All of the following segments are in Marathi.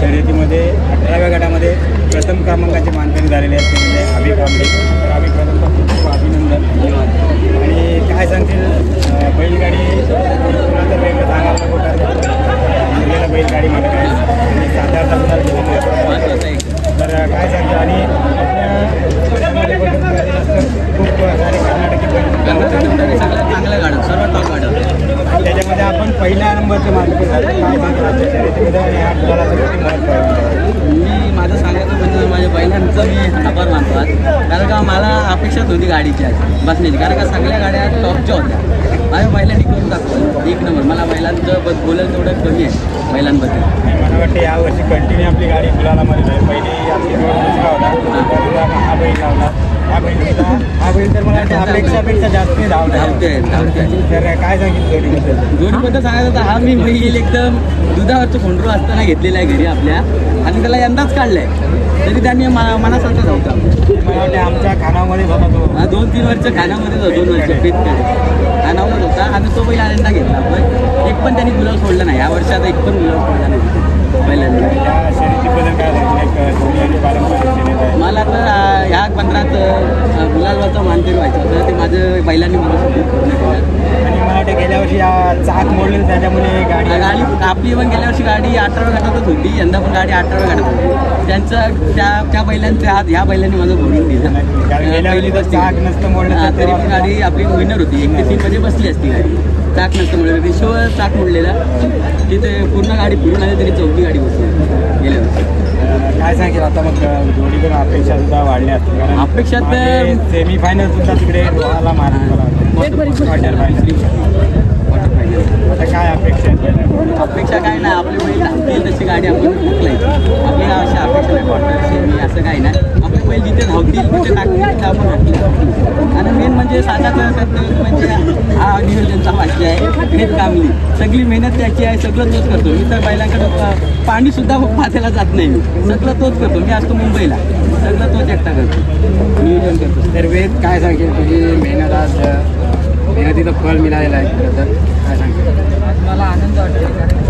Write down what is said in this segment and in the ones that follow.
शर्यतीमध्ये 18व्या गटामध्ये प्रथम क्रमांकाचे मानकरी झालेले आहेत ते म्हणजे अभि कांबळे. तर अभि प्रथम खूप खूप अभिनंदन. आणि काय सांगतील बैलगाडी कुणाचं वेगळं सांगायला नको कारण बैलगाडी मालक आहे आणि सातारचा गुलाल तर काय सांगतील. आणि आपल्या खूप सारे कर्नाटकी चांगल्या गाड्या सर्व टॉप गाड्या त्याच्यामध्ये आपण पहिल्या नंबरचे मानकरी झाले. काय सांगतील आपल्या शर्यतीमध्ये आणि हा गुलालाचं किती महत्त्व आहे? मी माझं सांगायचं म्हणजे माझ्या बैलांचं मी आभार मानतो आज. कारण का मला अपेक्षाच होती गाडीची आज बसण्याची. कारण का सगळ्या गाड्या टॉपच्या होत्या. माझ्या बैलांनी करून दाखवलं एक नंबर. मला बैलांचं बोलायला तेवढं कमी आहे बैलांबद्दल. मला वाटतं यावर्षी कंटिन्यू आपली गाडी गुलालामध्ये जाईल. पहिली आपली जोड दुसरा होता हा बैल लावला. हा बैल तर मला वाटतं अपेक्षापेक्षा जास्त धावते तर काय सांगितलं जोडीबद्दल? जोडीबद्दल सांगायचं तर हा मी बैल एकदम दुधावरचं खोंडरू असताना घेतलेला आहे घरी आपल्या आणि त्याला यंदाच काढलाय तरी त्यांनी मनासारखं धावता. मला वाटतं आमच्या खानामध्ये होता तो 2-3 वर्ष खानामध्येच होता. 2 वर्ष पेटकडे खानावरच होता आणि तो बैल आनंदा घेतला आपण. एक पण त्यांनी गुलाल सोडला नाही या वर्षात. एक पण गुलाल सोडला नाही पहिल्यांदा. त्या शर्यतीबद्दल काय सांगितलं? एक धोनी आणि पारंपरिक शर्यत आहे. मला तर ह्या 15त गुलालवाचा मानकरी व्हायचं होतं. ते माझं बैलांनी मला सपोर्ट पूर्ण केलं. आणि मला वाटतं गेल्या वर्षी चाक मोडलेलं त्याच्यामुळे गाडी आपली पण गेल्या वर्षी गाडी 18व्या गटातच होती. यंदा पण गाडी 18व्या गटात होती. त्यांचं त्या बैलांचे हात ह्या बैलांनी माझं भरून दिलं. कारण गेल्या वर्षी तर चाक नसतं मोडलं तरी पण गाडी आपली विनर होती. 1 ते 3 मध्ये बसली असती गाडी. चाक नसतं मोडलं. रिशोवर चाक मोडलेला तिथे पूर्ण गाडी फिरून आली तरी 4थी गाडी बसली गेल्या वर्षी. काय सांगेल आता मग जोडीकडून अपेक्षा सुद्धा वाढल्या असतील. कारण अपेक्षा तर सेमीफायनल सुद्धा तिकडे रोहाला क्वार्टर फायनल. आता काय अपेक्षा आहेत? अपेक्षा काय नाही. आपली बैल धावतील तशी गाडी आपण टाकलायची. आपल्याला अशा अपेक्षा नाही क्वार्टर सेमी असं काही नाही. आपले बैल जिथे धावतील तिथे टाकतील तिथे आपण टाकतील. आणि मेन म्हणजे साधारण म्हणजे हा नियोजनचा वाक्य आहे ग्रेट कामली. सगळी मेहनत त्याची आहे. सगळं तोच करतो. मी तर बैलांकडे पाणीसुद्धा पाथ्याला जात नाही. मी सगळं तोच करतो. मी असतो मुंबईला सगळं तोच एकटा करतो नियोजन करतो. तर वेद काय सांगेल तुझी मेहनत आज मेहनतीचं फळ मिळालेलं आहे खरं तर काय सांगेल? मला आनंद वाटतो कारण की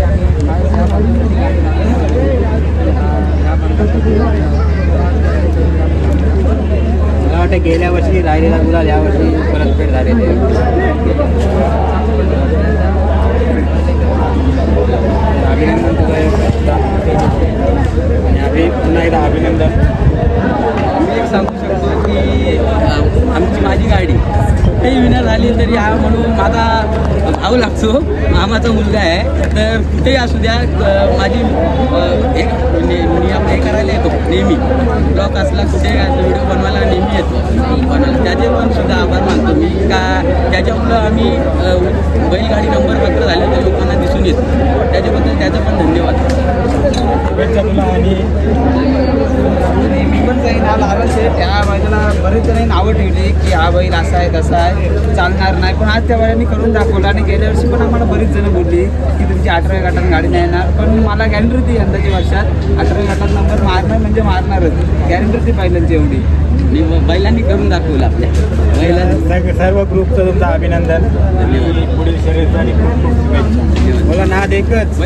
मला वाटतं गेल्या वर्षी राहिलेला गुलाल यावर्षी परतफेड झालेली आहे. अभिनंदन तुझं आणि अभि पुन्हा एकदा अभिनंदन. मी एक सांगू शकतो की माझी गाडी कुठेही विनर झाली तरी हा म्हणून माझा भाऊ लागतो. मामाचा मुलगा आहे तर कुठेही असू द्या माझी एक नियम हे करायला येतो नेहमी. ब्लॉग असला कुठे व्हिडिओ बनवायला नेहमी येतो बनवायला. त्याचे पण सुद्धा आभार मानतो मी का त्याच्यामुळं आम्ही बैलगाडी नंबर पत्र झाले तर लोकांना दिसून येतो. त्याच्याबद्दल त्याचं पण धन्यवाद. शुभेच्छा तुला. आणि मी पण काही नाव लावायचं आहे. त्या बैलाला बरेच जणांनी नावं ठेवली की हा बैल असा आहे तसा आहे चालणार नाही. पण आज त्या बैलांनी करून दाखवलं. आणि गेल्या वर्षी पण आम्हाला बरीच जणं बोलली की तुमची 18व्या गटात गाडी नाही येणार. पण मला गॅरंटी होती यंदाच्या वर्षात 18व्या गटात नंबर मारणार म्हणजे मारणारच. गॅरंटी होती बैलांची एवढी. बैलांनी करून दाखवलं आपल्या बैलांनी. सर्व ग्रुपचं तुमचं अभिनंदन. पुढील शर्यतीसाठी खूप खूप शुभेच्छा. मला नाद एकच.